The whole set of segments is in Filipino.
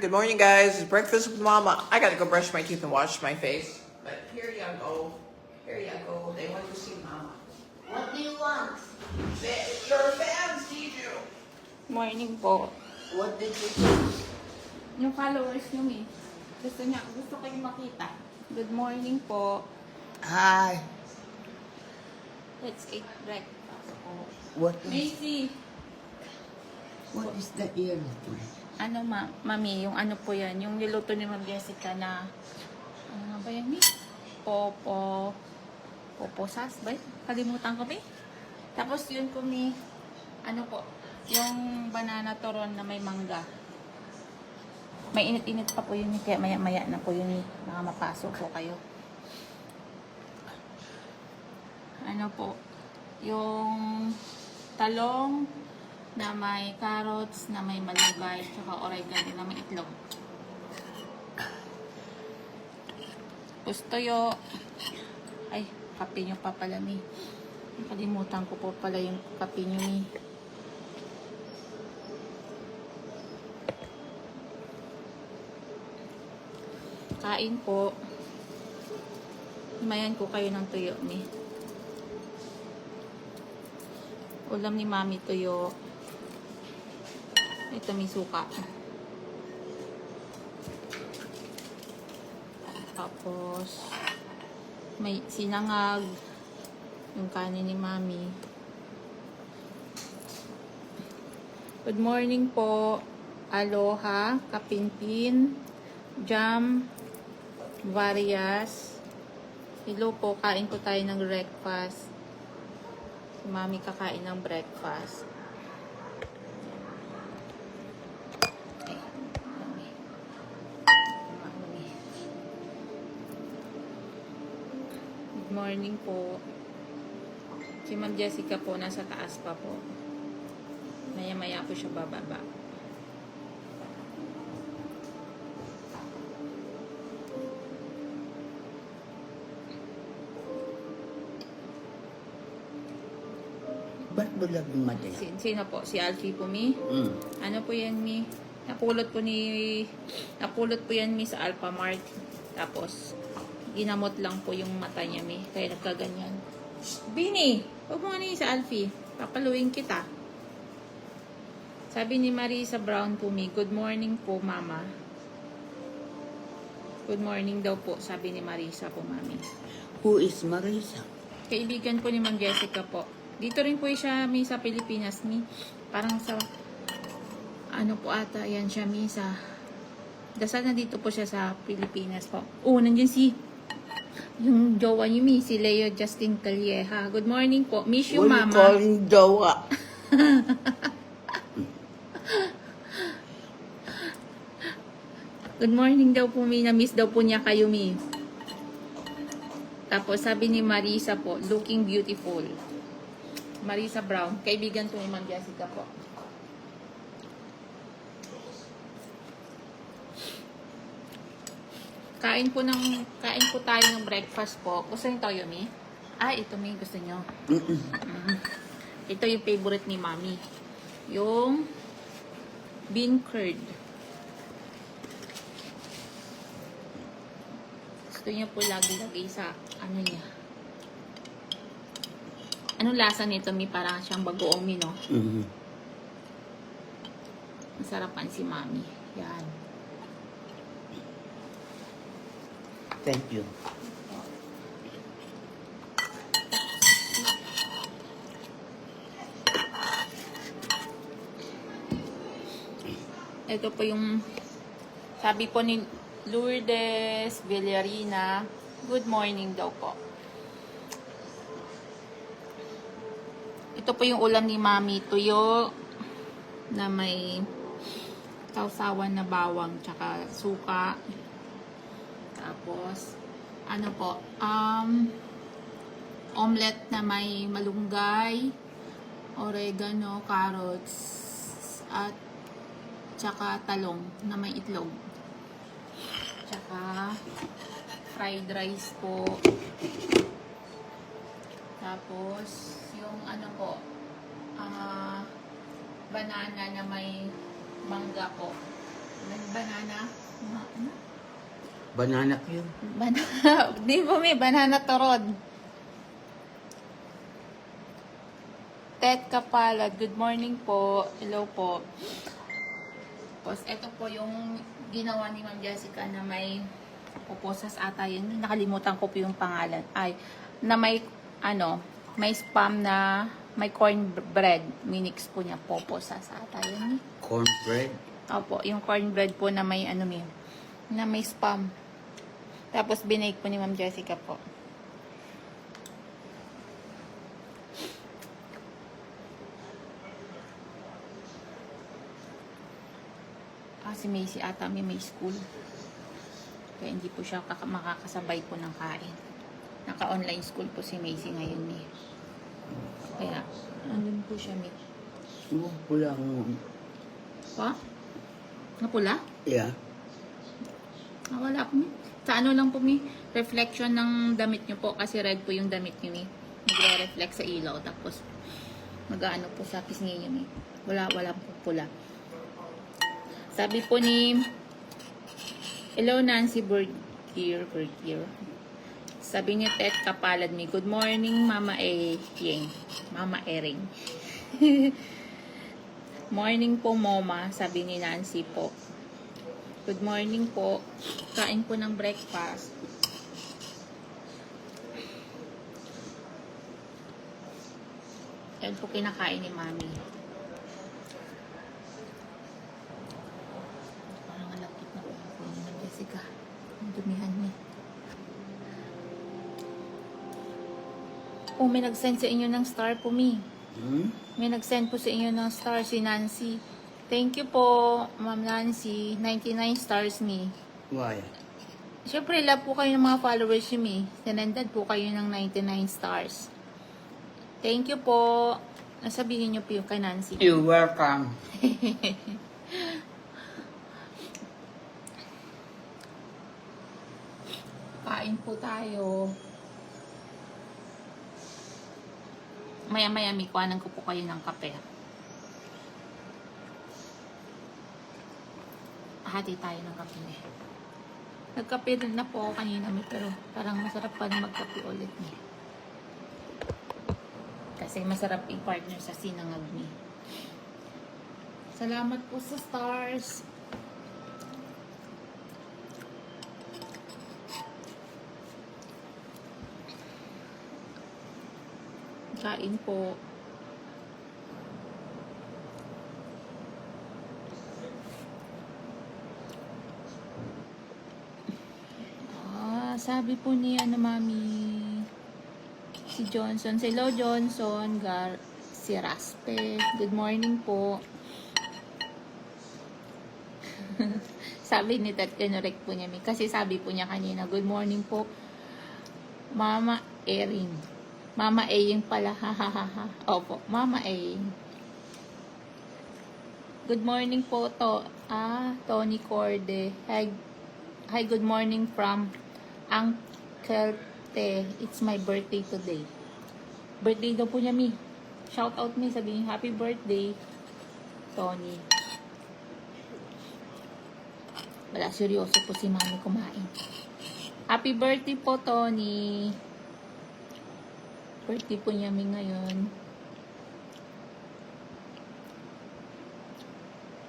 Good morning, guys. It's breakfast with Mama. I gotta go brush my teeth and wash my face. But here you go. Here you go. They want to see Mama. What do you want? Your fans need you. Morning po. What did you choose? Yung followers nyo eh. Gusto kayong makita. Good morning po. Hi. Let's eat breakfast po. What is, Macy. what is the ear? Ano mami, yung ano po yan, yung niluto ni Ma'am Jessica na, ano nga ba yan eh? Popo sauce ba? Kalimutan ko ba? Tapos yun po ni, ano po, yung banana turon na may mangga. May init-init pa po yun, kaya maya-maya na po yun, baka mapasok po kayo. Ano po, yung talong na may carrots, na may malunggay, tsaka oregano, na may itlog. Pustoyo. Ay, kape nyo pa pala, mi. Nakalimutan ko po pala yung kape nyo, mi. Kain po. Himayan ko kayo ng tuyo, mi. Ulam ni Mami tuyo. Ito may suka. Tapos may sinangag. Yung kanin ni Mami. Good morning po. Aloha, kapinpin, jam, varias. Hello po, kain po tayo ng breakfast. Si Mami kakain ng breakfast. Good morning po. Si Ma'am Jessica po nasa taas pa po. Maya-maya po siya bababa. Ba't bulag yung mata? Sino po? Si Alfie po, mi? Ano po yan, mi? Napulot po yan, mi, sa Alphamart. Tapos, ginamot lang po yung mata niya, mi. Kaya nagkaganyan. Shh, Bini! Huwag mo ano sa Alfie. Papaluin kita. Sabi ni Marisa Brown po, mi, good morning po, mama. Good morning daw po, sabi ni Marisa po, mami. Who is Marisa? Kaibigan po ni Ma'am Jessica po. Dito rin po siya, mi, sa Pilipinas, mi. Parang sa, ano po ata, yan siya, mi, sa, dasal na dito po siya sa Pilipinas po. Oh, nandiyan yung jowa niyo, mi, si Leo Justin Calleja. Good morning po. Miss you, What mama. you calling Jowa? Good morning daw po, mi. Na-miss daw po niya kayo, mi. Tapos, sabi ni Marisa po, looking beautiful. Marisa Brown, kaibigan po ni Ma'am Jessica po. Kain po tayo ng breakfast po. Gusto niyo toyo, mi? Ah, ito, mi. Gusto niyo? Ito yung favorite ni Mami. Yung bean curd. Gusto niya po lagi-lagay sa ano niya. Anong lasa nito, mi? Parang siyang bagoong, mi, no? Masarapan si Mami. Yan. Thank you. Ito po yung sabi po ni Lourdes Villarina. Good morning daw po. Ito po yung ulam ni Mami. Tuyo na may sausawan na bawang tsaka suka. Tapos ano po, omelette na may malunggay, oregano, carrots, at tsaka talong na may itlog. Tsaka fried rice po. Tapos yung ano po, banana na may mangga po. Banana. Ano? Banana yun. Banana. Di ba may banana torod? Ted Kapalad, good morning po. Hello po. Tapos, ito po yung ginawa ni Ma'am Jessica na may puposas ata yun. Nakalimutan ko po yung pangalan. Ay, na may, may spam na may cornbread. Minix po niya, puposas ata yun. Cornbread. Opo, yung cornbread po na may, na may spam. Tapos, binake po ni Ma'am Jessica po. Si Macy ata may school. Kaya hindi po siya makakasabay po ng kain. Naka-online school po si Macy ngayon eh. Kaya, andun po siya may. Pula akong... Pa? Napula? Yeah. Wala po mi. Sa ano lang po mi, reflection ng damit nyo po. Kasi red po yung damit nyo mi. Nagre-reflect sa ilaw. Tapos, mag-ano po sa pisngi nyo mi. Wala po pula. Sabi po ni Hello Nancy Bergier. Sabi ni Ted Kapalad mi, good morning Mama Yeng. Mama Ering. Morning po Mama, sabi ni Nancy po. Good morning po. Kain po ng breakfast. Yan po kinakain ni Mami. Jessica, ang dumihan niya. Oh, may nag-send sa inyo ng star po, mi. May nag-send po sa inyo ng star si Nancy. Thank you po, Ma'am Nancy. 99 stars, mi. Why? Siyempre, love po kayo ng mga followers niyo, mi. Sinendad po kayo ng 99 stars. Thank you po. Nasabihin niyo po yung kay Nancy. You're welcome. Kain po tayo. Maya-maya, kuhanan ko po kayo ng kape. Hati tayo ng kape. Nagkape rin na po ako kanina, pero parang masarap pa na magkape ulit. Kasi masarap i-partner sa sinangag ni. Salamat po sa stars. Kain po. Sabi po ni Mami, si Johnson. Hello, Johnson. Si Raspe. Good morning po. Sabi ni Tat, kinorek po niya. Kasi sabi po niya kanina, good morning po, Mama Erin. Mama Eying pala, hahaha. Opo, Mama Eying. Good morning po Tony Corde. Hi, good morning from Uncle Te. It's my birthday today. Birthday daw po niya, mi. Shout out, mi. Sabihin, happy birthday, Tony. Wala, seryoso po si Mami kumain. Happy birthday po, Tony. Birthday po niya ngayon.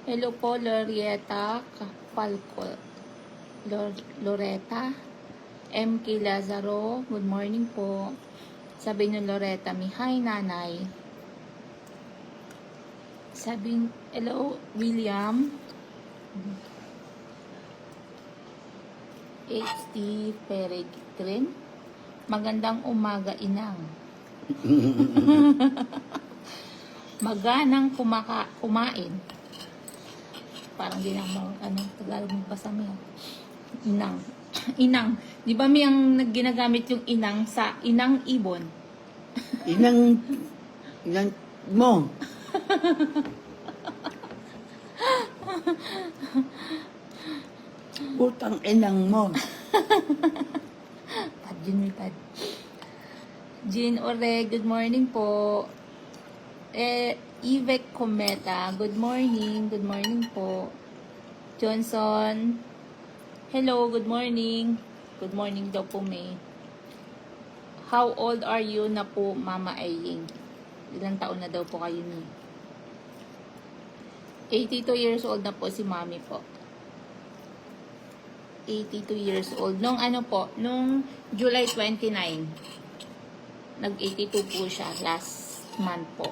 Hello po, Loretta Kapalco. Loretta. MK Lazaro. Good morning po. Sabi ni Loretta, hi, nanay. Sabi, hello, William. HT Peregrin. Magandang umaga, inang. Maganang kumain. Parang di na mo, Tagalog mo pa sa mga. Inang. Inang. Di ba may ang ginagamit yung inang sa inang ibon? Inang mo. Utang inang mo. Pad. Jean Ore, good morning po. Ivek Cometa, good morning po. Johnson. Hello, good morning. Good morning daw po, May. How old are you na po, Mama Aying? Ilang taon na daw po kayo ni? 82 years old na po si Mami po. 82 years old. Nung ano po, nung July 29. Nag-82 po siya last month po.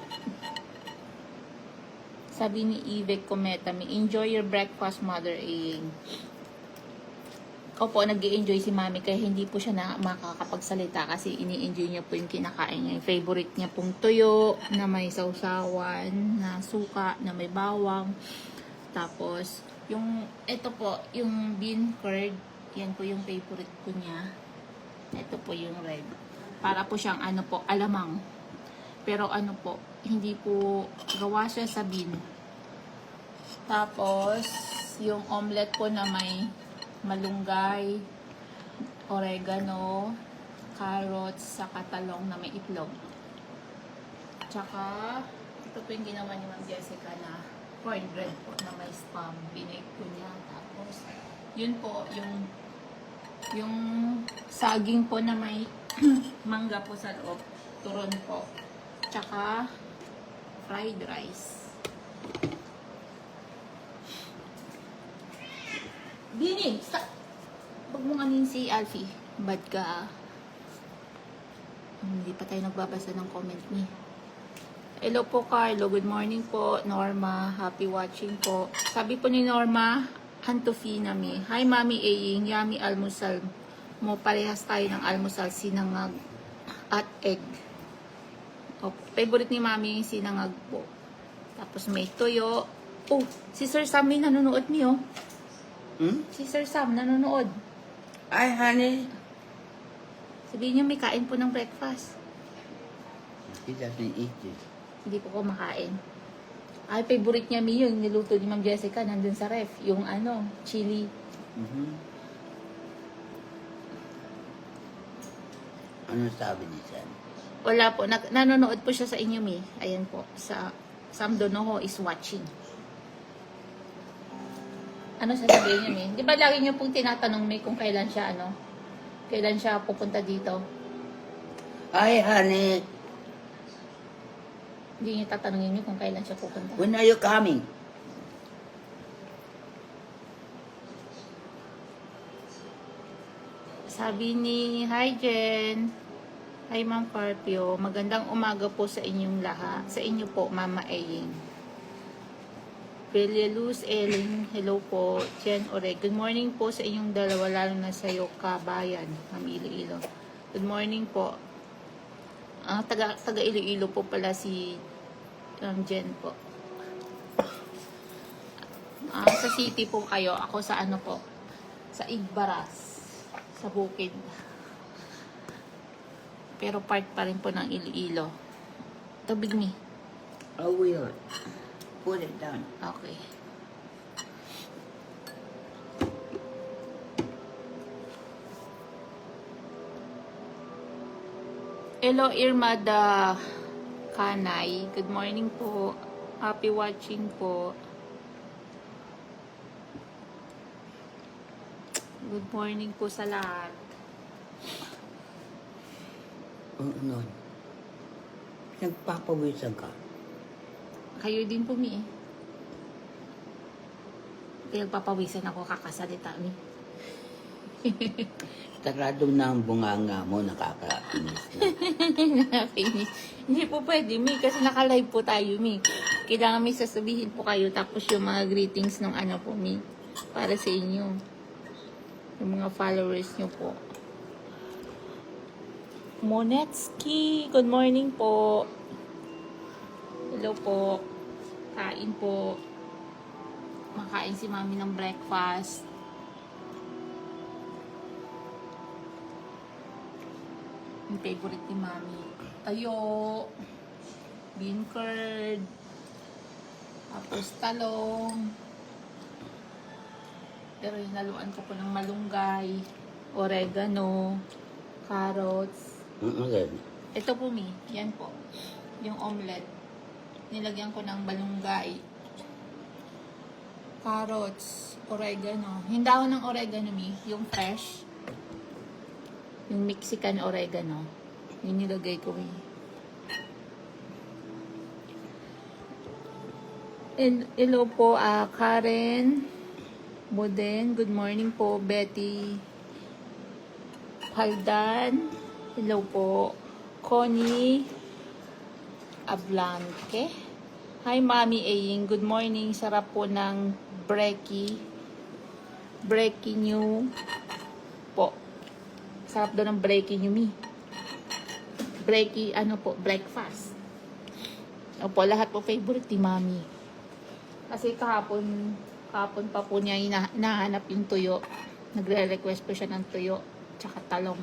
Sabi ni Ivek Cometami, enjoy your breakfast, Mother Aying. Opo, nag-i-enjoy si Mami kaya hindi po siya na makakapagsalita kasi ini-enjoy niya po yung kinakain niya. Yung favorite niya pong tuyo na may sausawan, na suka, na may bawang. Tapos, yung, ito po, yung bean curd, yan po yung favorite po niya. Ito po yung red. Para po siyang ano po, alamang. Pero ano po, hindi po gawa siya sa bean. Tapos, yung omelette po na may malunggay, oregano, carrots, saka talong na may itlog. Tsaka, ito po yung ginawa ni Ma'am Jessica na cornbread po na may spam. Binake po niya. Tapos, yun po, yung saging po na may mangga po sa loob. Turon po. Tsaka, fried rice. Bini, huwag mong anin si Alfie. Bad ka. Hindi pa tayo nagbabasa ng comment ni. Hello po, Carlo. Good morning po, Norma. Happy watching po. Sabi po ni Norma, Antofina mi. Hi, Mami Aying. Yummy almusal mo. Parehas tayo ng almusal, sinangag at egg. O, favorite ni Mami yung sinangag po. Tapos may tuyo. Oh, si Sir Sammy nanonood niyo. Si Sir Sam nanonood. Ay, honey. Sabihin niyo may kain po ng breakfast. He doesn't eat it. Hindi po kumakain. Ay, favorite niya mi yung niluto ni Ma'am Jessica nandun sa ref. Yung ano, chili. Ano sabi ni Sam? Wala po. Nanonood po siya sa inyo mi. Ayan po. Sam Donoho is watching. Ano sasabihin niyo mi? Di ba lagi niyo pong tinatanong mi kung kailan siya kailan siya pupunta dito? Ay, honey. Hindi niyo tatanungin mi kung kailan siya pupunta. When are you coming? Sabi ni, hi Jen. Hi Ma'am Carpio. Magandang umaga po sa inyong lahat. Sa inyo po, Mama Aying. Beleluz Ellen, hello po. Jen Oreg, good morning po sa inyong dalawa, lalo na sa iyo, Kabayan, Ma'am Iloilo. Good morning po. Taga Iloilo po pala si Jen po. Sa city po kayo, ako sa ano po, sa Igbaras, sa Bukid. Pero part pa rin po ng Iloilo. Tubig ni. I will. Put it down. Okay. Hello, Irma da Kanay. Good morning po. Happy watching po. Good morning po sa lahat. Ano? Nagpapawisan ka. Kayo din po, Mi. Kaya papawisan ako kakasalita, Mi. Tarado na ang bunganga mo, nakakainis na. Nakakainis. Hindi po pwede, Mi, kasi naka-live po tayo, Mi. Kailangan may sasabihin po kayo, tapos yung mga greetings ng ano po, Mi, para sa inyo. Yung mga followers nyo po. Monetsky, good morning po. Hello po. Kain po. Makain si Mami ng breakfast. Yung favorite ni Mami. Tayo. Bean curd. Tapos talong. Pero hinaluan ko po ng malunggay. Oregano. Carrots. Ito po, Mi. Yan po. Yung omelette. Nilagyan ko ng balunggay. carrots, oregano. Yung dahon ng oregano, mi, yung fresh. Yung Mexican oregano. Yung nilagay ko, mi. Hello po, Karen Boden. Good morning po, Betty Haldan. Hello po, Connie Ablante. Hi, Mami Aying. Good morning. Sarap po ng breaking new po. Sarap daw ng breaking new, mi. Breakfast. Opo, lahat po favorite ni Mami. Kasi kahapon pa po niya hinahanap yung tuyo. Nagre-request po siya ng tuyo. Tsaka talong.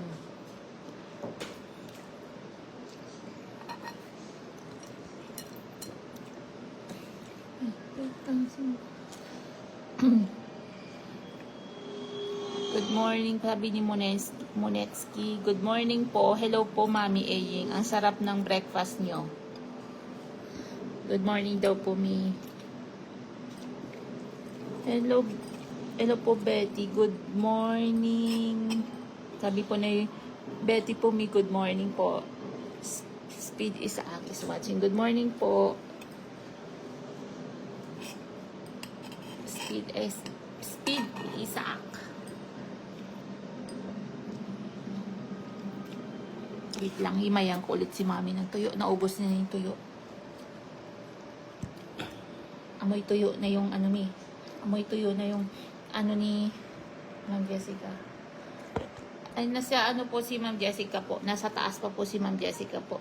Good morning, sabi ni Monetsky. Good morning po. Hello po, Mami Aying. Ang sarap ng breakfast nyo. Good morning daw po, mi. Hello po, Betty. Good morning. Sabi po na Betty po, mi. Good morning po. Speed Isaac is watching. Good morning po. Speed Isaac. Wait lang, himayan ko ulit si Mami ng tuyo. Naubos na yung tuyo. Amoy tuyo na yung ano mi. Amoy tuyo na yung ano ni Ma'am Jessica. Ay, nasa ano po si Ma'am Jessica po. Nasa taas pa po si Ma'am Jessica po.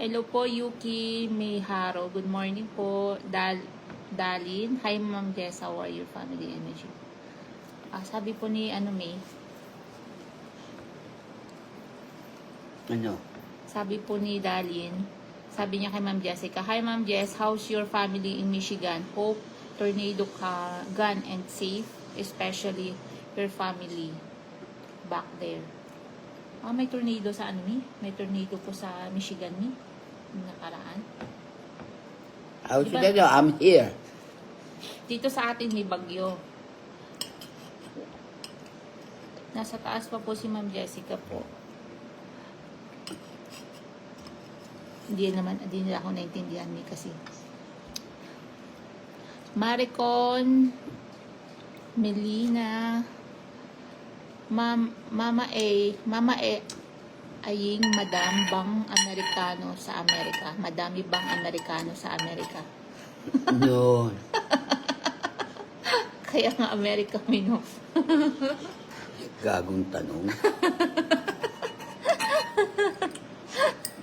Hello po, Yuki Miharo. Good morning po. Dalin. Hi, Ma'am Jess. How are your family and you? Sabi po ni May. Ano? Sabi po ni Dalin. Sabi niya kay Ma'am Jessica, hi, Ma'am Jess. How's your family in Michigan? Hope tornado ka gone and safe, especially your family back there. May tornado sa May tornado po sa Michigan yung nakaraan. How's Diba? it? I'm here. Dito sa atin may bagyo. Nasa taas pa po si Ma'am Jessica po. Hindi nila ako naintindihan kasi. Maricon, Melina, Mama Aying, Madam Bang Amerikano sa Amerika. Madami bang Amerikano sa Amerika? No. Kaya nga Amerika mino. Gagong tanong.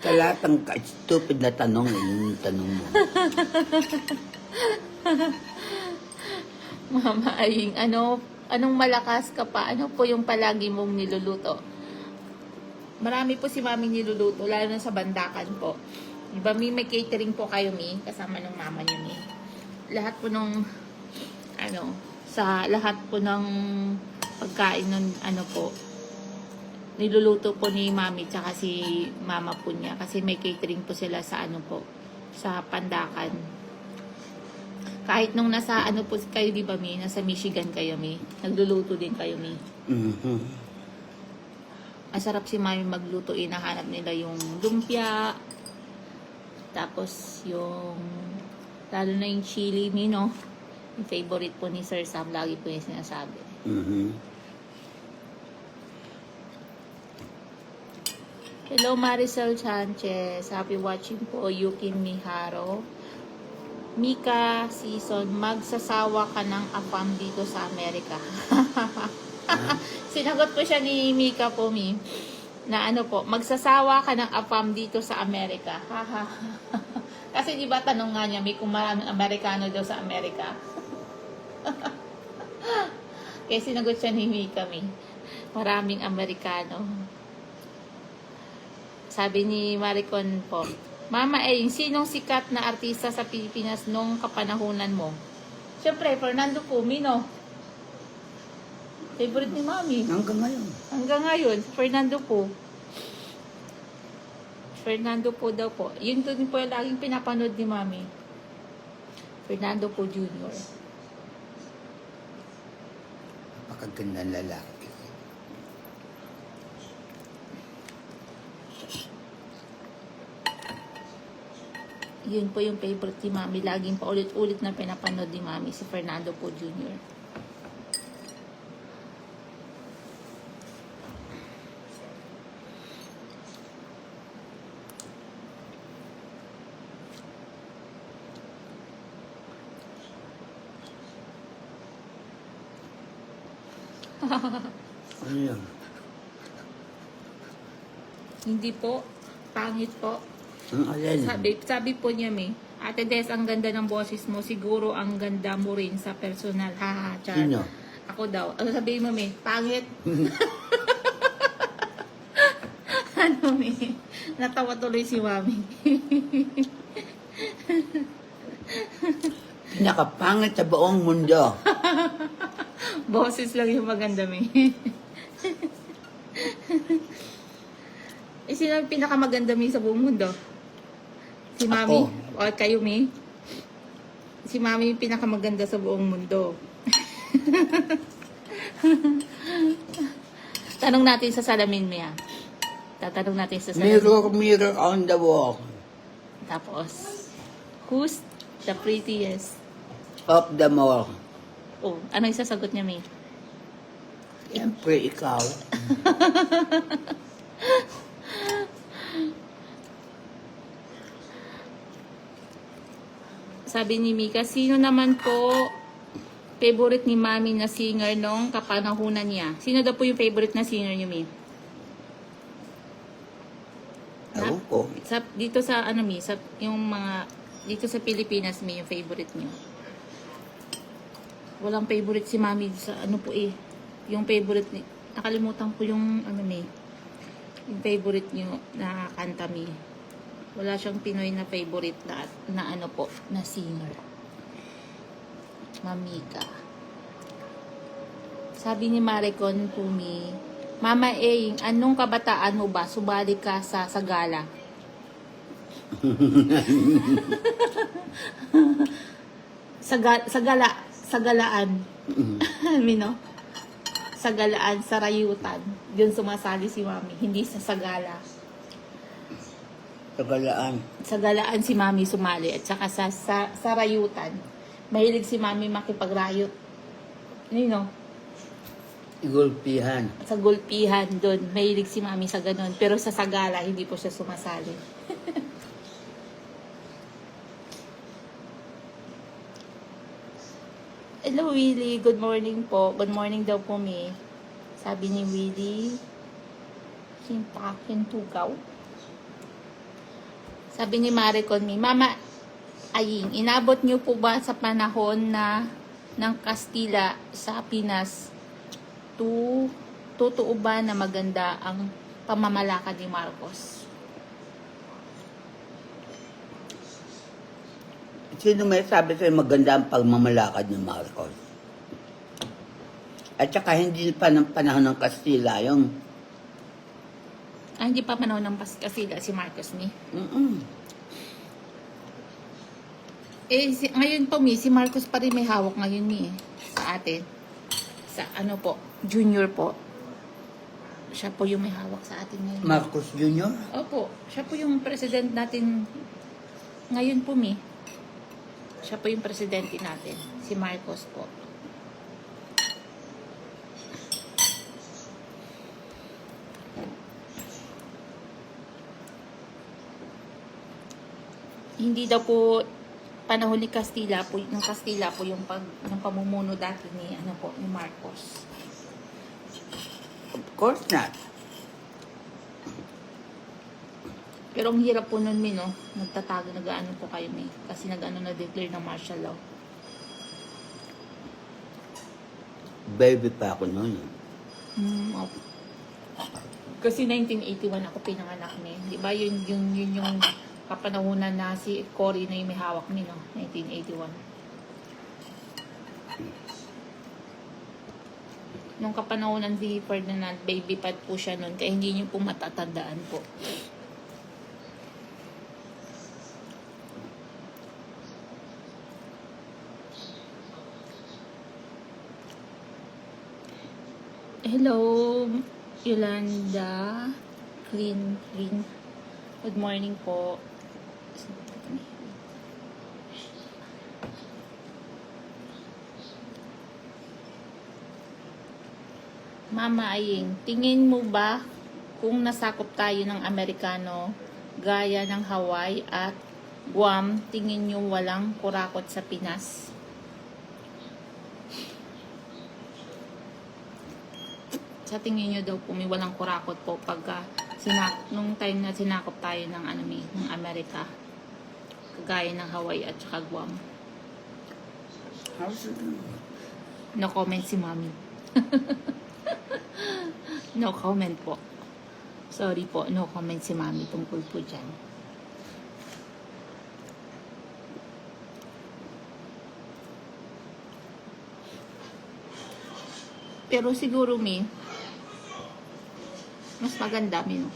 Talatang ka-stupid na tanong yung tanong mo. Mama Aying, anong malakas ka pa? Ano po yung palagi mong niluluto? Marami po si Mami niluluto, lalo na sa Bandakan po. Diba, may catering po kayo, mi? Kasama ng mama niyo, mi? Lahat po nung, sa lahat po ng pagkain nun, po, niluluto po ni Mami tsaka si mama po niya. Kasi may catering po sila sa sa Pandakan. Kahit nung nasa po kayo, di ba, mi? Nasa Michigan kayo, mi? Nagluluto din kayo, mi? Mm-hmm. Masarap si Mami magluto. Inahanap nila yung lumpia. Tapos yung, lalo na yung chili, mi, no? Yung favorite po ni Sir Sam. Lagi po yung sinasabi. Mm-hmm. Hello, Maricel Sanchez. Happy watching po. Yuki Miharo. Mika Season, magsasawa ka ng afam dito sa Amerika. Sinagot po siya ni Mika po, mi. Na magsasawa ka ng afam dito sa Amerika. Kasi di ba tanong nga niya, may kung maraming Amerikano daw sa Amerika. Kaya sinagot siya ni Mika, mi. Maraming Amerikano. Sabi ni Maricon po, Mama Aying, sinong sikat na artista sa Pilipinas nung kapanahunan mo? Siyempre, Fernando Pumino. Favorite ni Mami. Hanggang ngayon. Hanggang ngayon, Fernando po. Fernando po daw po. Yun din po yung laging pinapanood ni Mami. Fernando po Jr. Napakagandang lalaki. Yun po yung favorite ni Mami. Laging paulit-ulit na pinapanood ni Mami, si Fernando po Jr. Ano yun? Hindi po. Pangit po. Ang alin? Sabi po niya, May, Ate Des, ang ganda ng boses mo. Siguro ang ganda mo rin sa personal. Haha, char. Sino? Ako daw. Ano sabihin mo, May? Pangit. Ano, May? Natawa tuloy si Mami. Pinakapangit sa buong mundo. Boses lang yung maganda, May. Sino ang pinakamaganda, May, sa buong mundo? Si Mami? Ako. O kayo, May? Si Mami yung pinakamaganda sa buong mundo. Tanong natin sa salamin, Mia. Tatanong natin sa salamin. Mirror, mirror on the wall. Tapos, who's the prettiest? Of the mall. Oh, ano yung sasagot niya, May? Siyempre, ikaw. Sabi ni Mika, sino naman po favorite ni Mami na singer nung kapanahunan niya? Sino daw po yung favorite na singer niyo, Mi? Ewan ko. Dito sa ano, Mi, yung mga dito sa Pilipinas, Mi, yung favorite niyo. Walang favorite si Mami sa ano po eh. Yung favorite ni nakalimutan ko yung ano, Mi. Yung favorite niyo na kanta, Mi. Wala siyang Pinoy na favorite na ano po, na singer. Mamika. Sabi ni Maricon Pumi, Mama Eng, anong kabataan mo ba? Subali ka sa Sagala. Sagalaan. Mino? Sagalaan, sa Rayutan. Diyan sumasali si Mami, hindi sa Sagala. Tagalaan. Sa galaan si Mami sumali at saka sa rayutan. Mahilig si Mami makipagrayot. You know, Igulpihan. sa gulpihan doon. Mahilig si Mami sa ganun. Pero sa sagala, hindi po siya sumasali. Hello, Willie. Good morning po. Good morning daw po, Mi. Sabi ni Willie, Kintugaw. Sabi ni Maricon, Mi, Mama Aying, inabot niyo po ba sa panahon na ng Kastila sa Pinas, totoo ba na maganda ang pamamalakad ni Marcos? Sino may sabi sa'yo maganda ang pagmamalakad ni Marcos? At saka hindi pa ng panahon ng Kastila yung Hindi pa panahon ng Kastila si Marcos, Mi. Ngayon po, Mi, si Marcos pa rin may hawak ngayon, Mi, sa atin. Sa ano po, junior po. Siya po yung may hawak sa atin ngayon. Marcos Jr.? Opo, siya po yung president natin ngayon po, Mi. Siya po yung presidente natin, si Marcos po. Hindi daw po panahon ni Kastila po, ng Kastila po yung pamumuno dati ni ni Marcos. Of course not. Pero ang hirap po nun, Mi, no? Nagtatago, nag-ano po kayo, Mi. Kasi na-declare ng martial law. Baby pa ako noon. Opo. Kasi 1981 ako pinanganak, Mi. Di ba yun yung kapanahunan na si Cory na yung may hawak, Mi, no? 1981. Nung kapanahunan si Ferdinand, baby pa po siya nun. Kaya hindi niyo po matatandaan po. Hello, Yolanda. Clean. Good morning po. Mama Aying, tingin mo ba kung nasakop tayo ng Amerikano gaya ng Hawaii at Guam, tingin nyo walang kurakot sa Pinas? Sa tingin nyo daw po may walang kurakot po pagka nung time na sinakop tayo ng ng Amerika, kagaya ng Hawaii at saka Guam. No comment si Mami. No comment po. Sorry po, no comment si Mami tungkol po dyan. Pero siguro, mas maganda, no?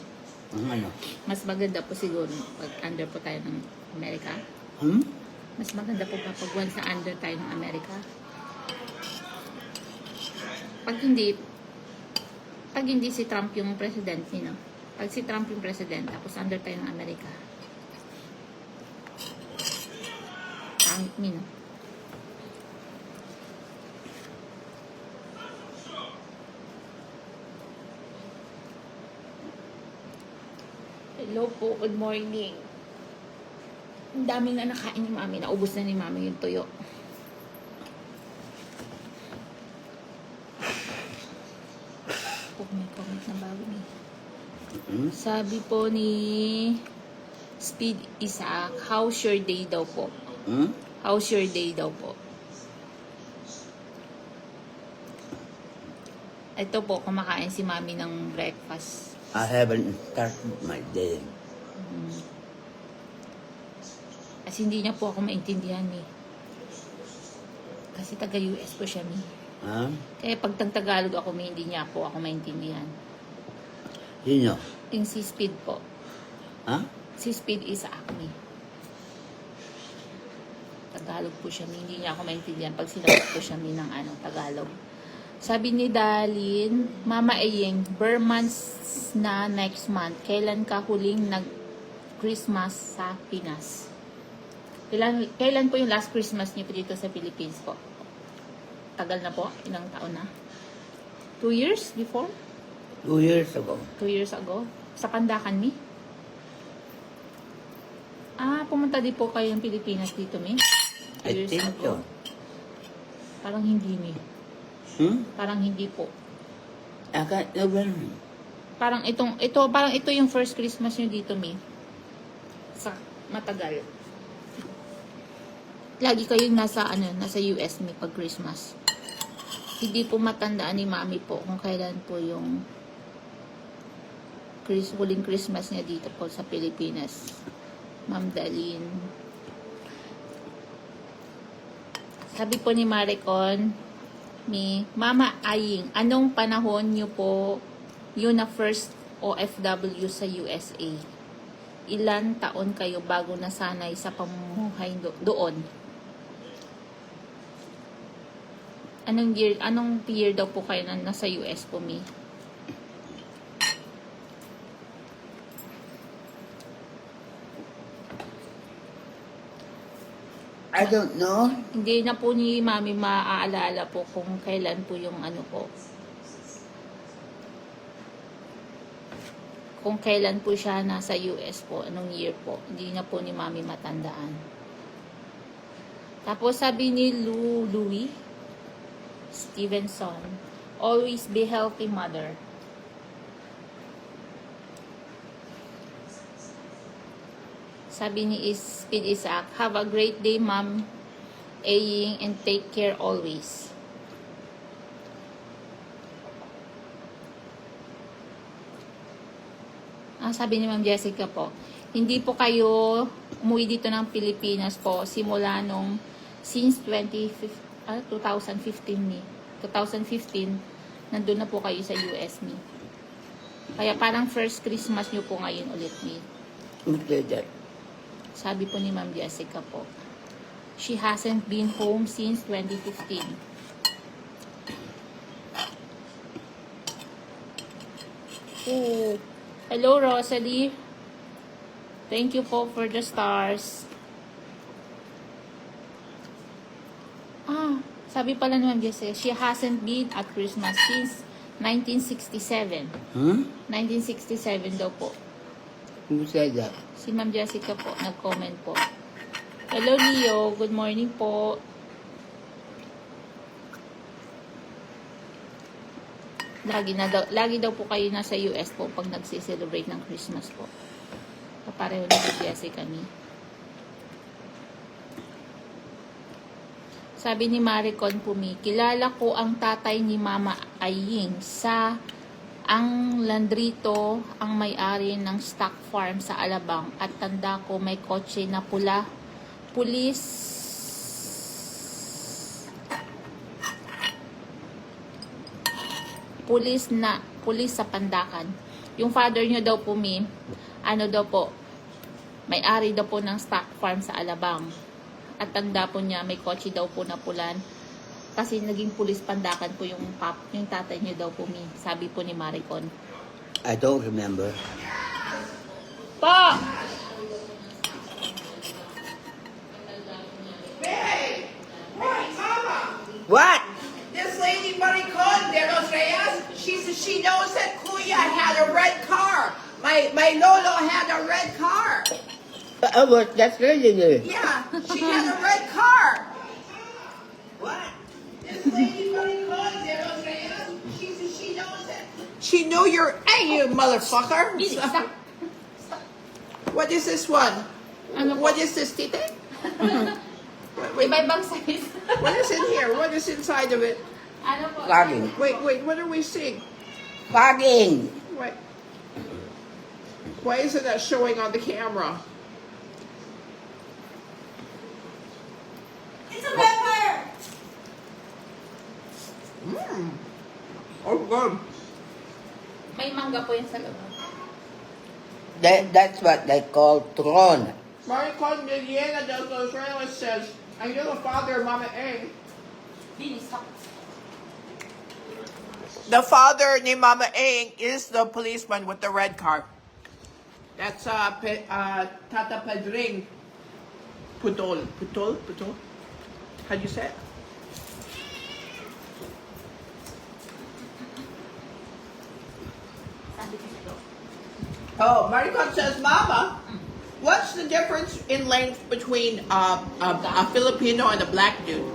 Ang ano? Mas maganda po siguro pag under po tayo ng Amerika. Mas maganda po kapag once na under tayo ng Amerika. Pag hindi si Trump yung president, no? Pag si Trump yung president, tapos under tayo ng Amerika. Pangit, no? Hello po, good morning. Ang dami na nakain ni Mami. Naubos na ni Mami yung tuyo. May comment na bago ni. Sabi po ni Speed Isaac, how's your day daw po? How's your day daw po? Ito po, kumakain si Mami ng breakfast. I haven't started my day. Kasi hindi niya po ako maintindihan Kasi taga-US po siya Kaya pag Tagalog ako, hindi niya po ako maintindihan. Sino? Yung si Speed po. Si Speed is Acme. Tagalog po siya, hindi niya ako maintindihan pag sinagot po siya ng Tagalog. Sabi ni Dalin, Mama Ayeng, months na next month. Kailan ka huling nag-Christmas sa Pinas? Kailan po yung last Christmas niyo po dito sa Philippines po? Tagal na po? Ilang taon na? 2 years before? 2 years ago. 2 years ago? Sa Pandacan, pumunta din po kayo ng Pilipinas dito, 2 I years think ago. so. Parang hindi, Parang hindi po. I can't remember. Parang ito yung first Christmas nyo dito, sa matagal. Lagi kayong nasa US, pag Christmas. Hindi po matandaan ni Mami po kung kailan po yung huling Christmas niya dito po sa Pilipinas. Ma'am Dalin. Sabi po ni Maricon, Mama Aying, anong panahon niyo po yun na first OFW sa USA? Ilan taon kayo bago nasanay sa pamumuhay doon? Anong year daw po kayo na nasa US po, I don't know. Hindi na po ni Mami maaalala po kung kailan po yung po. Kung kailan po siya nasa US po, anong year po. Hindi na po ni Mami matandaan. Tapos sabi ni Louie Stevenson, always be healthy, mother. Sabi ni Speed Isaac, have a great day, Ma'am Aying, and take care always. Sabi ni Ma'am Jessica po, hindi po kayo umuwi dito ng Pilipinas po simula since 2015 nandun na po kayo sa US Kaya parang first Christmas nyo po ngayon ulit Sabi po ni Ma'am Jessica po, she hasn't been home since 2015. Oh. Hello, Rosalie. Thank you po for the stars. Sabi pala naman, Jesse, she hasn't been at Christmas since 1967. 1967 daw po. Who said that? Si Ma'am Jessica po, nag-comment po. Hello, Leo. Good morning po. Lagi daw po kayo nasa US po pag nagsi-celebrate ng Christmas po. Pareho na si Jessica ni. Sabi ni Maricon Pumi, kilala ko ang tatay ni Mama Aying sa ang Landrito, ang may-ari ng stock farm sa Alabang, at tanda ko may kotse na pula. Pulis sa Pandakan. Yung father nyo daw po, ano daw po, may-ari daw po ng stock farm sa Alabang. At tanda po niya, may kotse daw po na pulan. Kasi naging pulis Pandakan po yung tatay niyo daw po, sabi po ni Maricon. I don't remember. Pa! Hey! What, Mama? What? This lady Maricon de los Reyes, she knows that Kuya had a red car. My Lolo had a red car. That's really good. Yeah, she had a red car. What? This lady Maricon de los Reyes, she knows that. She knew you're. Hey, you motherfucker! Stop. What is this one? Ano po? What is this, Tite? Iba-ibang size. What is in here? What is inside of it? Ano po? Fogging. Wait, what are we seeing? Fogging. Wait. Why isn't that showing on the camera? It's a pepper! Oh, good. May mangga po yan sa loob. That's what they call tron. Maricon Miliena de los Reyes says, I know the father of Mama A. The father ni Mama A is the policeman with the red car. That's Tata Pedring Putol. How do you say it? Oh, Maricon says, Mama, what's the difference in length between a Filipino and a black dude?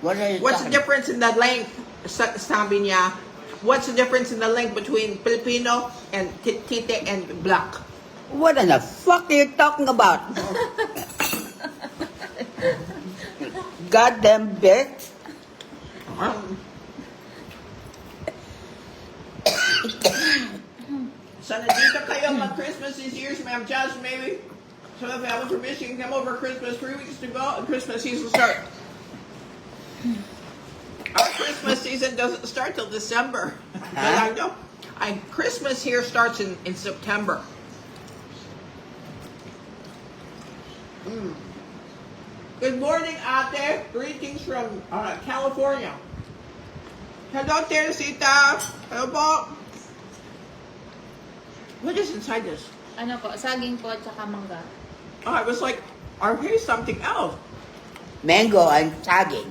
What are you What's the talking? difference in the length? Sabi niya, what's the difference in the length between Filipino and Tite and black? What in the fuck are you talking about? Goddamn bitch. So nandito kayo mag-Christmas this year, Ma'am Jazz, maybe? So if I have permission, come over Christmas, 3 weeks to go, and Christmas season start. Our Christmas season doesn't start till December. But I know. Christmas here starts in September. Good morning, Ate. Greetings from California. Hello, Teresita. Hello po. What is inside this? Ano po, saging po at saka mangga. Oh, I was like, I heard something else. Mango and saging.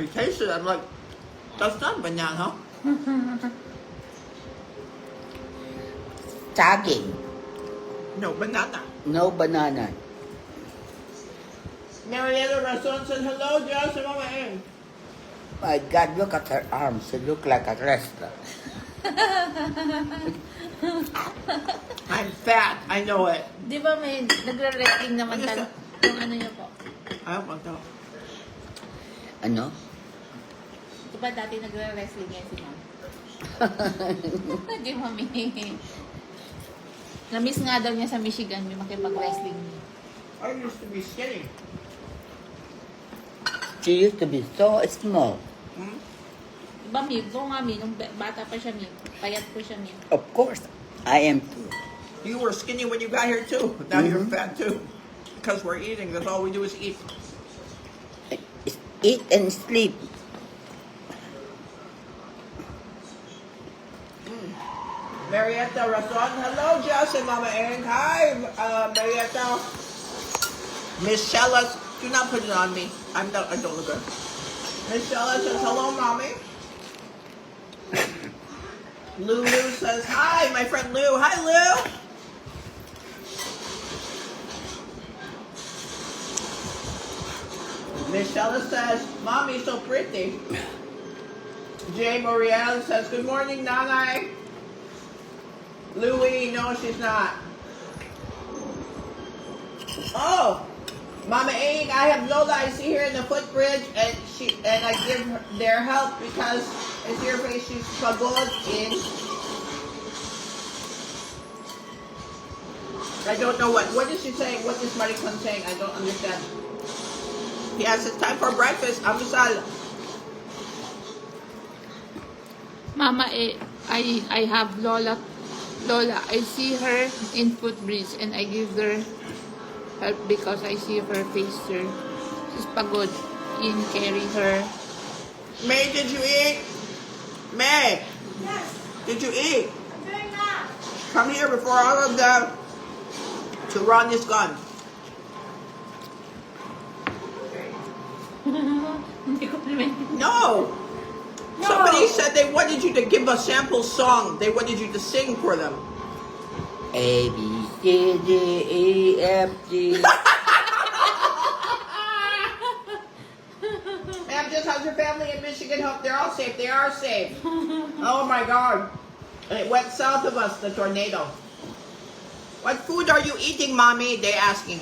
I tasted it. I'm like, that's not banana. Saging. No, banana. No banana. Mariela Rason said, hello, Josh and Mama Ann. My God, look at her arms. She look like a wrestler. I'm fat. I know it. Di ba may nagre-wrestling naman Ano talaga? Yung ano niyo po. I don't want that. Ano? Di ba dati nagre-wrestling yan si Ma'am? Di mami. Na-miss nga daw niya sa Michigan, may makipag-wrestling niya. I used to be skinny. She used to be so small. Di ba, Mi? Go nga, Mi. Nung bata pa siya, Mi. Payat po siya, Mi. Of course, I am too. You were skinny when you got here too. Now you're fat too. Because we're eating. That's all we do is eat. Eat and sleep. Marietta Razon. Hello, Jess and Mama Aaron. Hi, Marietta. Miss Shella, do not put it on me. I don't look good. Miss Shella says, hello, Mommy. Lulu says, hi, my friend Lou. Hi, Lou. Miss Shella says, Mommy, so pretty. Jay Moriel says, good morning, Nanay. Louie, no, she's not. Oh, Mama Aang, I have Lola. I see her in the footbridge, and I give her their help because I see her face. She's pagod in. I don't know what is she saying. What is Maricon saying? I don't understand. Yes, it's time for breakfast. Amusal. Mama, I have Lola. Lola, I see her in footbridge and I give her help because I see her face her. She's pagod in carry her. May, did you eat? May, Yes, did you eat? I'm doing that. Come here before all of the Turon is gone. Hindi ko pinag- No. Somebody said they wanted you to give a sample song. They wanted you to sing for them. A, B, C, D, E, F, G. Ma'am, just how's your family in Michigan? Hope they're all safe. They are safe. Oh my God. It went south of us, the tornado. What food are you eating, Mommy? They asking.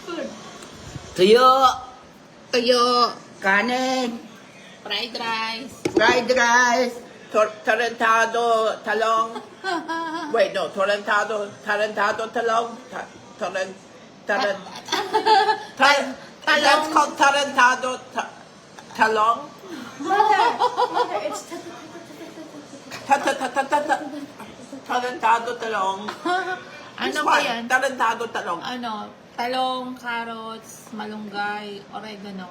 Food. Tuyo, Tuyo, kanin, fried rice. fried rice, Tarantado talong. Wait, no. Tarantado talong. That's called tarantado talong. Mother, it's Tarantado talong. Ano This ba one, yan? Tarantado talong. Ano, talong, carrots, malunggay, oregano.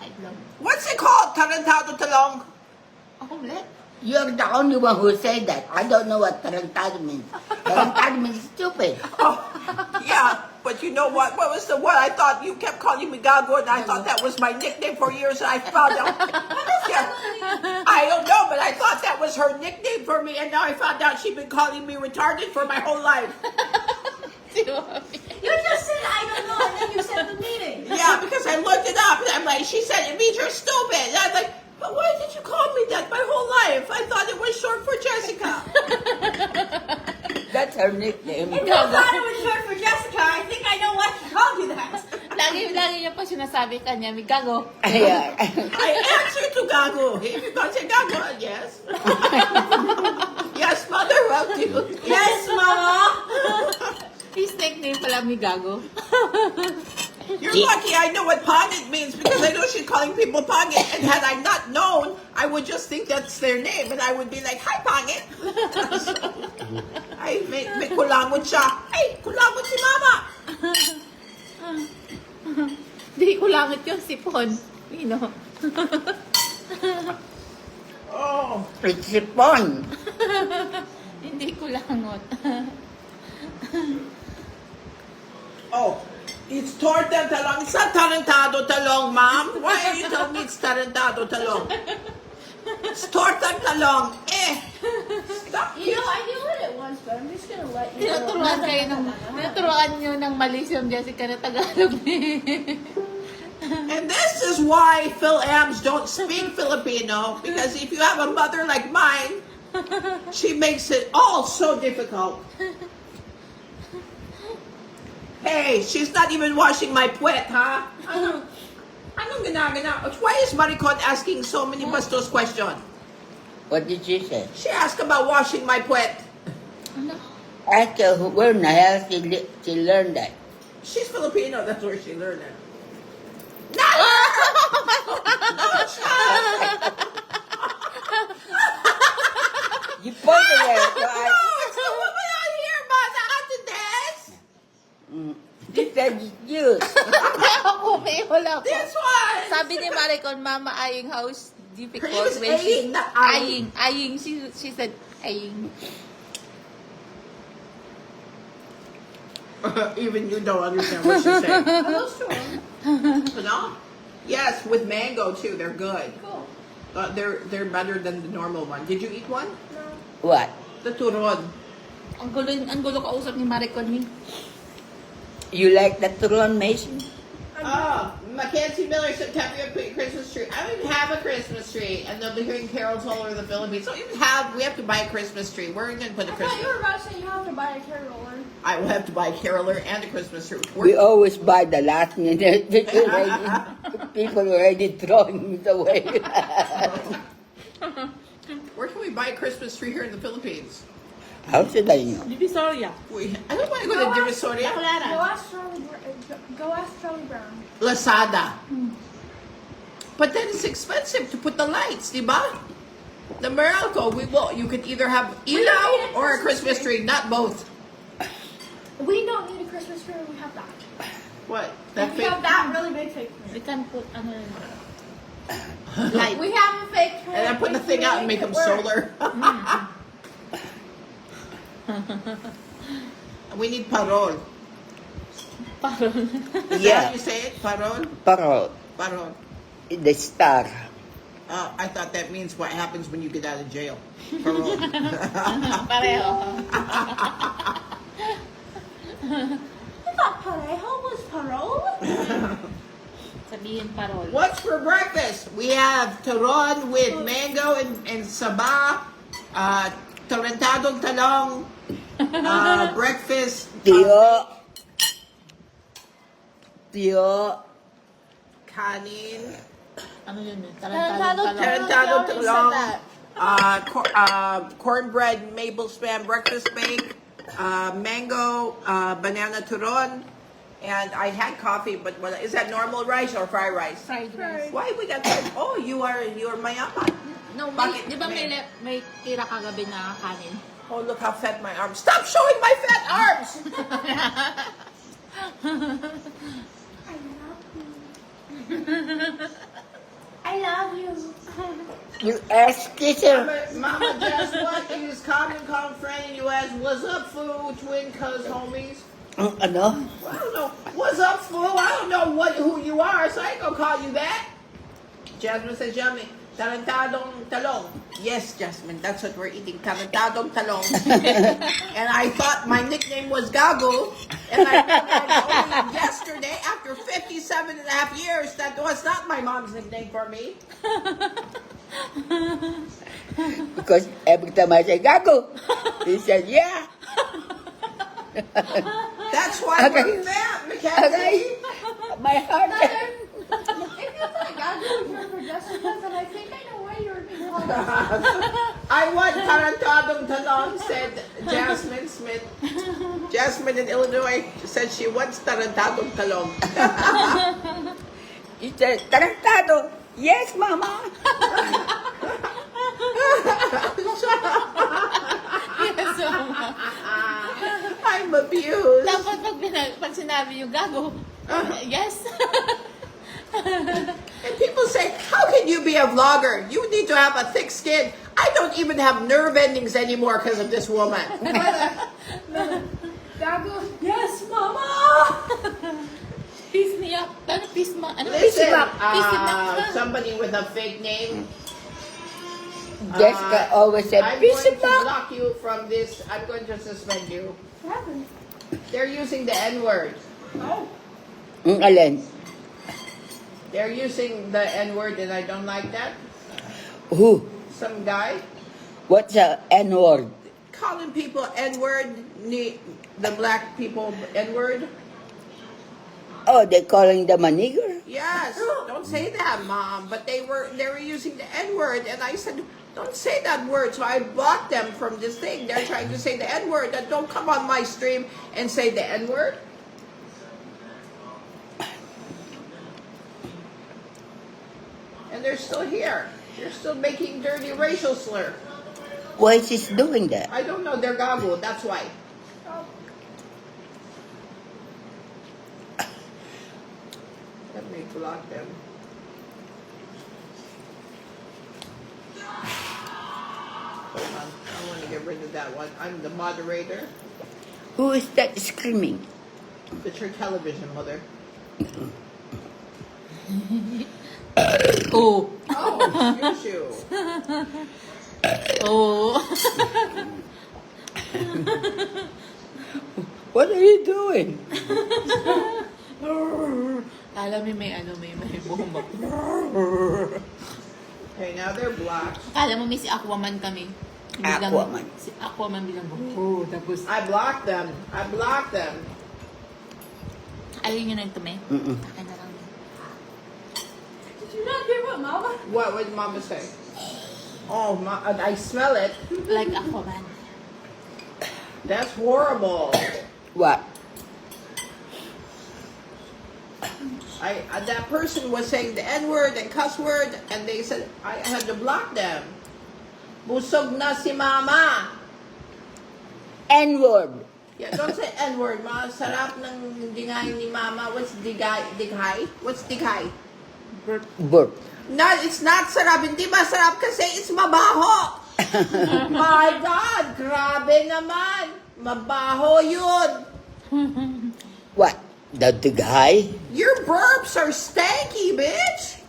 Itlog. What's it called? Tarantado talong. Omelette. you're the only one who said that. I don't know what tarantado means. Tarantado means stupid. Oh, yeah, but you know what? What was the one? I thought you kept calling me Gago, and I thought that was my nickname for years, and I found out. Yeah, I don't know, but I thought that was her nickname for me, and now I found out she'd been calling me retarded for my whole life. Si Mami. You just said I don't know, and then you said the meaning. Yeah, because I looked it up, and I'm like, she said it means you're stupid. And I'm like, but why did you call me that my whole life? I thought it was short for Jessica. That's her nickname. If you thought it was short for Jessica, I think I know why she called you that. Lagi niya pa sinasabi kanya, may gago. Yeah. I answer to Gago. If you're going to say Gago, yes. Yes, Mother, well, you. Yes, Mama. His nickname pala mi gago. You're lucky I know what Pangit means because I know she's calling people Pangit. And had I not known, I would just think that's their name. And I would be like, hi, Pangit. Ay, may kulangot siya. Ay, kulangot si Mama. Hindi ko langit yung sipon. Nino. Oh. It's sipon. Hindi ko langot. Oh. It's torta talong. It's not tarantado talong, Mom. Why are you telling me it's tarantado talong? It's torta talong. Eh. Stop You it. know, I knew what it was, but I'm just gonna let you know. Tinuturuan nyo ng mali si Jessica na Tagalog. And this is why Phil Ams don't speak Filipino, because if you have a mother like mine, she makes it all so difficult. Hey, she's not even washing my puwet, ha? Anong ginagana? Why is Maricon asking so many bastos questions? What did she say? She asked about washing my puwet. Ano? Ask her where in the hell she learned that. She's Filipino, that's where she learned it. Not her! No, You pointed at her, so I... No, it's the woman out here, Mother Ate Des. She said you. Ako, may wala po. This one. Sabi ni Maricon, Mama Aying, how's difficult Her name is when she... Aying, not Aying. Aying. Aying. She said, Aying. Even you don't understand what she's saying. Are those two? No? Yes, with mango too. They're good. Cool. They're better than the normal one. Did you eat one? What? The turon. Ang gulo kausap ni Maricon ni. You like the turon, Mason? Oh, Mackenzie Miller said, "Happy Christmas tree." I don't even have a Christmas tree, and they'll be hearing carols all over the Philippines. So we have to buy a Christmas tree. Where are we going to put the I thought you Christmas? were about to say you have to buy a caroler. I will have to buy a caroler and a Christmas tree. We always buy the last minute. People already throwing it away. Where can we buy a Christmas tree here in the Philippines? How should I know? Divisoria. I don't want to go to Divisoria. Go ask Charlie Brown. Lazada. But then it's expensive to put the lights, di ba? The Meralco, you could either have don't need ilaw a or a Christmas Christmas tree, not both. We don't need a Christmas tree. We have that. What? We have that really big fake tree. We can put light. We have a fake tree. And then put the thing out and make them work. solar. We need parol. Parol. Is that Yeah. how you say it? Parol? Parol. Parol. The star. I thought that means what happens when you get out of jail. Parol. Pareho. I thought Parejo was parole. Sabihin parol. What's for breakfast? We have turon with mango and saba, torrentadong talong, breakfast. Tio. Kanin. Ano yun eh? Tarantado. Tarantado You already talong. said that. Cornbread maple spam breakfast bake. Mango, banana turon. And I had coffee, but is that normal rice or fried rice? Fried rice. Why we got that? Oh, you're mayaman. No, Bakit? di ba may tira kagabi na kanin? Oh, look how fat my arms. Stop showing my fat arms! I love you. You ask kisser. Mama, guess what? Is common friend in U.S. What's up, fool? Twin cuz homies. Ano? I don't know. What's up, fool? I don't know who you are, so I ain't gonna call you that. Jasmine says, yummy. Tarantadong talong. Yes, Jasmine, that's what we're eating. Tarantadong talong. And I thought my nickname was Gago. And I realized only yesterday, after 57 and a half years, that was not my mom's nickname for me. Because every time I say, Gago, he said, yeah. That's why Okay. we're fat, Mackenzie. Okay. My heart. If you thought God was here for Jessica, then I think I know why you're being called. I want tarantadong talong, said Jasmine Smith. Jasmine in Illinois said she wants tarantadong talong. He said, Tarantado. Yes, Mama. Yes, mama. I'm abused. Dapat pag sinabi yung gago, yes. And people say, how can you be a vlogger? You need to have a thick skin. I don't even have nerve endings anymore because of this woman. God goes, yes, Mama. Peace me up. Ano peace ma? Ano Listen, peace him up? somebody with a fake name. Jessica always said, I'm peace going him to up. block you from this. I'm going to suspend you. What happened? They're using the N-word. Oh. Alin? They're using the N-word and I don't like that. Who? Some guy What's the N-word? calling people N-word, the black people N-word. Oh, they're calling them a nigger? Yes, don't say that, Mom. But they were using the N-word, and I said, don't say that word. So I blocked them from this thing. They're trying to say the N-word. That don't come on my stream and say the N-word. And they're still here. They're still making dirty racial slur. Why is he doing that? I don't know. They're goggle. That's why. Let me block them. Hold on. I want to get rid of that one. I'm the moderator. Who is that screaming? It's your television, mother. Oh. Oh, excuse you. Oh. What are you doing? Alam mo may bomba. Okay, now they're blocked. Alam mo may si Aquaman kami. Aquaman. Si Aquaman bilang oh, tapos I blocked them. I blocked them. ayun yun na ito, may. Mm-mm. Akin na lang yun. Did you not hear what Mama? What did Mama say? Oh, I smell it. Like Aquaman. That's horrible. What? That person was saying the N-word and cuss word, and they said I had to block them. Busog na si Mama. N-word. Yeah, don't say N-word. Masarap ng dingay ni Mama. What's dighay? What's dighay? Burp. No, it's not sarap. Hindi masarap kasi it's mabaho. My God, grabe naman. Mabaho yun. What? The guy? Your burps are stanky, bitch.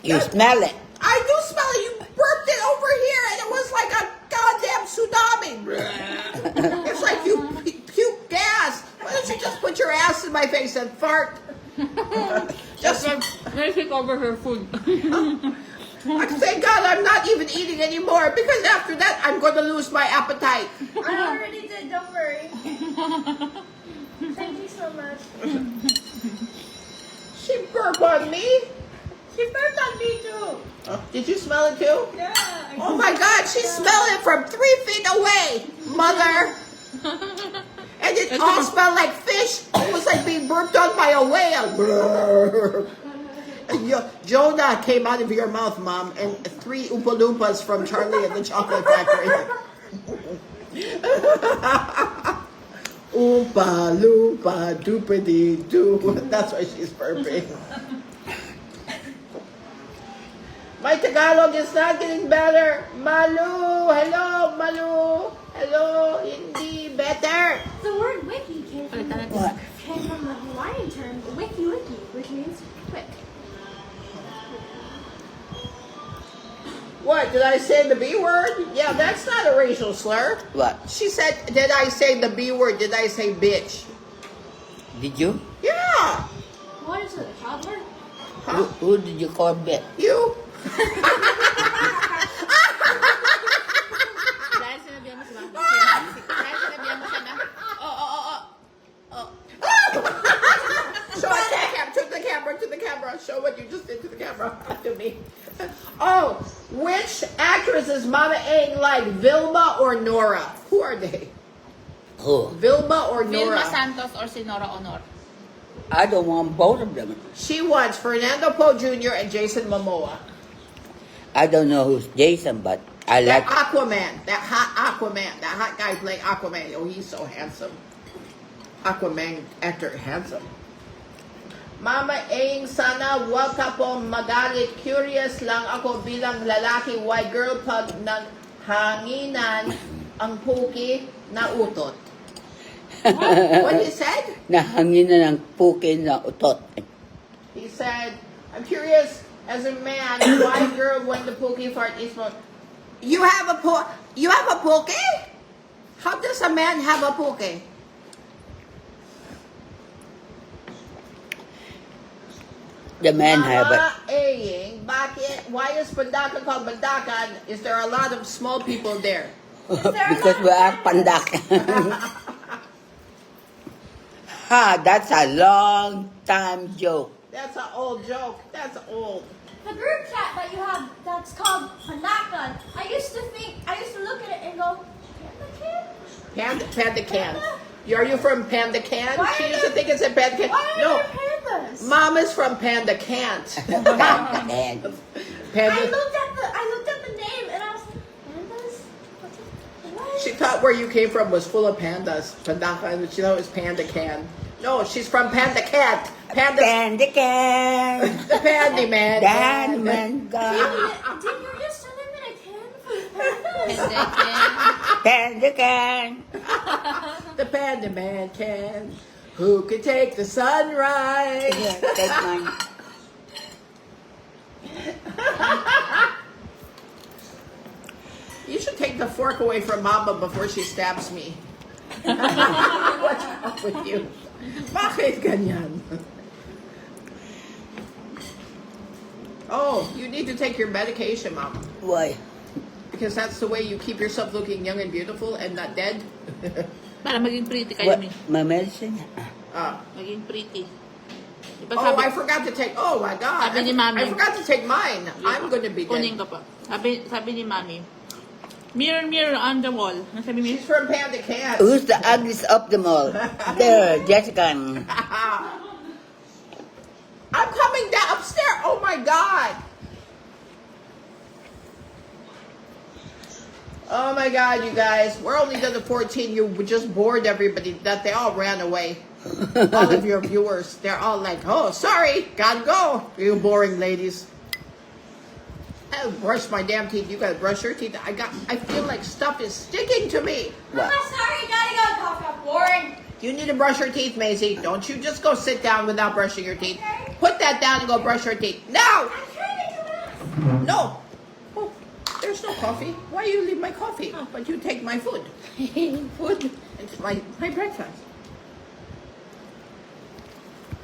You smell it. I do smell it. You burped it over here and it was like a goddamn tsunami. It's like you puke gas. Why don't you just put your ass in my face and fart? Just Take over her food. thank God I'm not even eating anymore because after that I'm going to lose my appetite. I already did, don't worry. Thank you so much. She burped on me. She burped on me too. Did you smell it too? Yeah. Oh my God, she smelled it from 3 feet away, mother. And it all smelled like fish. It was like being burped on by a whale. And Jonah came out of your mouth, Mom, and 3 Oompa Loompas from Charlie and the Chocolate Factory. Oompa Loompa doopity doo. That's why she's burping. My Tagalog is not getting better. Malu, hello, Malu. Hello, hindi better. The word wiki came from What? the Hawaiian term wiki wiki, which means quick. What, did I say the B word? Yeah, that's not a racial slur. What? She said, did I say the B word? Did I say bitch? Did you? Yeah. What is it, a toddler? Who did you call Bet? You? Dahil sinabihan mo siya. Dahil sinabihan mo siya na, Show it to the camera. Show what you just did to the camera. To me. Oh, which actress is Mama Aang like, Vilma or Nora? Who are they? Who? Vilma or Vilma Nora? Santos or si Nora Honor. I don't want both of them. She wants Fernando Poe Jr. and Jason Momoa. I don't know who's Jason, but I That like. Aquaman, that hot guy playing Aquaman. Oh, he's so handsome. Aquaman actor, handsome. Mama Aang, sana wag ka po magalit. Curious lang ako bilang lalaki. Why girl pag nang hanginan ang puki na utot? What he said? Nahangin na ng pukin na utot. He said, I'm curious as a man, why girl when the pookie fart is more. You have a pookie? How does a man have a pookie? The man have it. Mama Aang, bakit? Why is Pandakan called Pandakan? Is there a lot of small people there? Because we are pandak. Ha, that's a long time joke. That's an old joke. That's old. The group chat that you have that's called Panakan. I used to look at it and go, Panda Can. Are you from Panda Can? Why She are used to there- think it's a Panda Can. Why are No, there pandas? Mama's from Panda Can't. And I Panda. looked at the name and I was like, pandas? What? She thought where you came from was full of pandas. Pandakan, she thought it was Panda Can. No, she's from Panda Cat. Panda. can. The Pandy Man. Dan man Did go. you just send him in a can for pandas? Hindi, Panda can. The Panda Man can. Who could take the sunrise? Here, take mine. You should take the fork away from Mama before she stabs me. What's wrong with you? Bakit ganyan? Oh, you need to take your medication, Mama. Why? Because that's the way you keep yourself looking young and beautiful and not dead. Para maging pretty kayo, What? Mi. My medicine? Maging pretty. Diba Oh, I forgot to take. Oh my God! Sabi ni Mami. I forgot to take mine. I'm going to be Kunin dead. ka pa. Sabi ni Mami, mirror, mirror on the wall. Nasabi mi, She's from Panda Cats. Who's the ugliest of them all? There, Jessica. I'm coming down upstairs. Oh my God! Oh my God, you guys! We're only done to 14. You just bored everybody. That they all ran away. All of your viewers, they're all like, "Oh, sorry, gotta go." You boring ladies. I brush my damn teeth. You gotta brush your teeth. I feel like stuff is sticking to me. What? I'm sorry, gotta go. Cough up. Boring. You need to brush your teeth, Maisie. Don't you just go sit down without brushing your teeth. Put that down and go brush your teeth. Now! I'm trying to relax. No! Oh, there's no coffee. Why you leave my coffee? But you take my food. Food. It's my breakfast.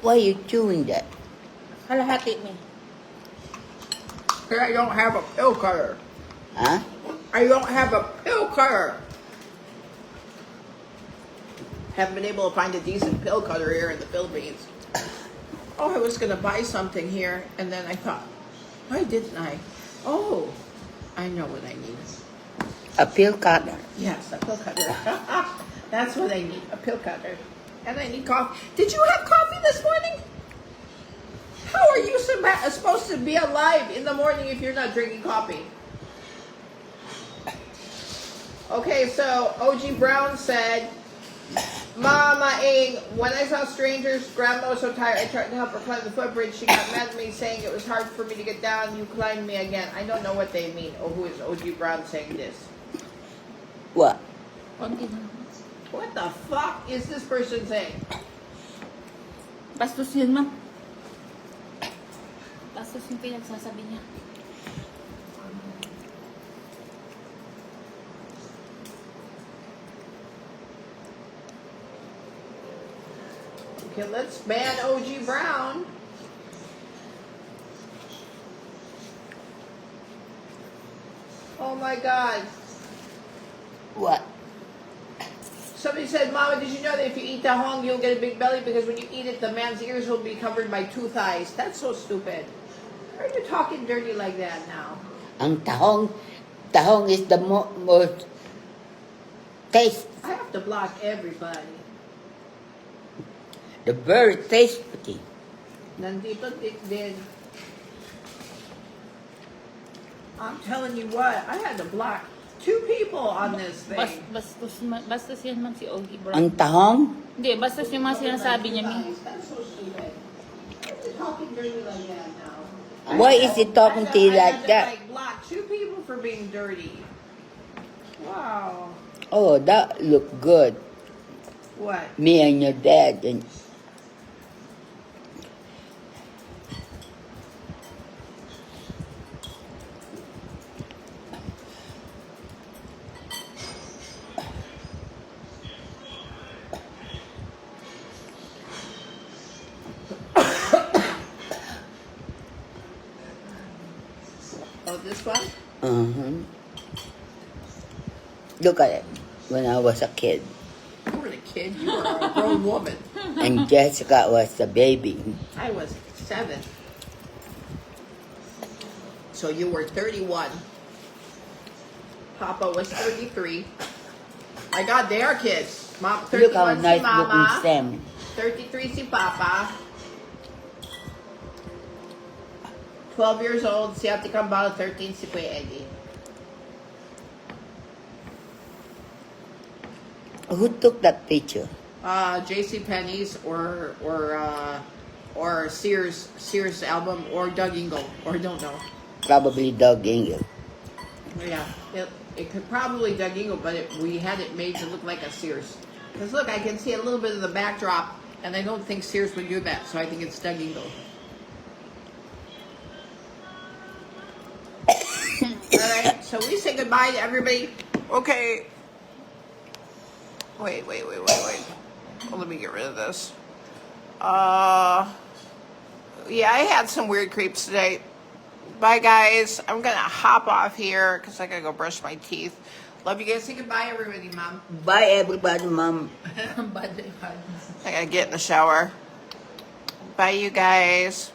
Why are you chewing that? kalahati mi. Here I don't have a pill cutter. Huh? I don't have a pill cutter. Haven't been able to find a decent pill cutter here in the Philippines. Oh, I was gonna buy something here, and then I thought, why didn't I? Oh, I know what I need. A pill cutter. Yes, a pill cutter. That's what I need, a pill cutter. And I need coffee. Did you have coffee this morning? How are you supposed to be alive in the morning if you're not drinking coffee? Okay, so OG Brown said, Mama Ing, when I saw strangers, Grandma was so tired, I tried to help her climb the footbridge. She got mad at me saying it was hard for me to get down. You climbed me again. I don't know what they mean. Oh, who is OG Brown saying this? What? Konti na. What the fuck is this person saying? Bastos yun, ma'am. Bastos yung pinagsasabi niya. Okay, let's ban OG Brown. Oh my God. What? Somebody said, Mama, did you know that if you eat tahong, you'll get a big belly because when you eat it, the man's ears will be covered by two thighs. That's so stupid. Why are you talking dirty like that now? Ang tahong is the most taste. I have to block everybody. The very tasty. Nandito din. I'm telling you what, I had to block 2 people on this thing. Bastos yan, ma'am, si Ogie Brown. Ang tahong? Hindi, bastos yung mga sinasabi niya, mi. That's so stupid. Why are you talking dirty like that now? Why is he talking to you like I that? had to block 2 people for being dirty. Wow. Oh, that look good. What? Me and your dad. And Oh, this one? Look at it. When I was a kid. You weren't a kid. You were a grown woman. And Jessica was the baby. I was 7. So you were 31. Papa was 33. My God, they are kids. Mom, Look how 31 nice si looking Mama. Sam. 33 si Papa. 12 years old si Ate Kambal. 13 si Kuya Eddie. Who took that picture? J.C. Penney's or Sears album or Doug Ingle or don't know. Probably Doug Engel. Yeah, it could probably Doug Ingle, but we had it made to look like a Sears. Because look, I can see a little bit of the backdrop, And I don't think Sears would do that, so I think it's Doug Eagle. Alright, so we say goodbye to everybody. Okay. Wait. Well, let me get rid of this. Yeah, I had some weird creeps today. Bye, guys. I'm gonna hop off here because I gotta go brush my teeth. Love you guys. Say goodbye, everybody, Mom. Bye, everybody, Mom. I gotta get in the shower. Bye, you guys.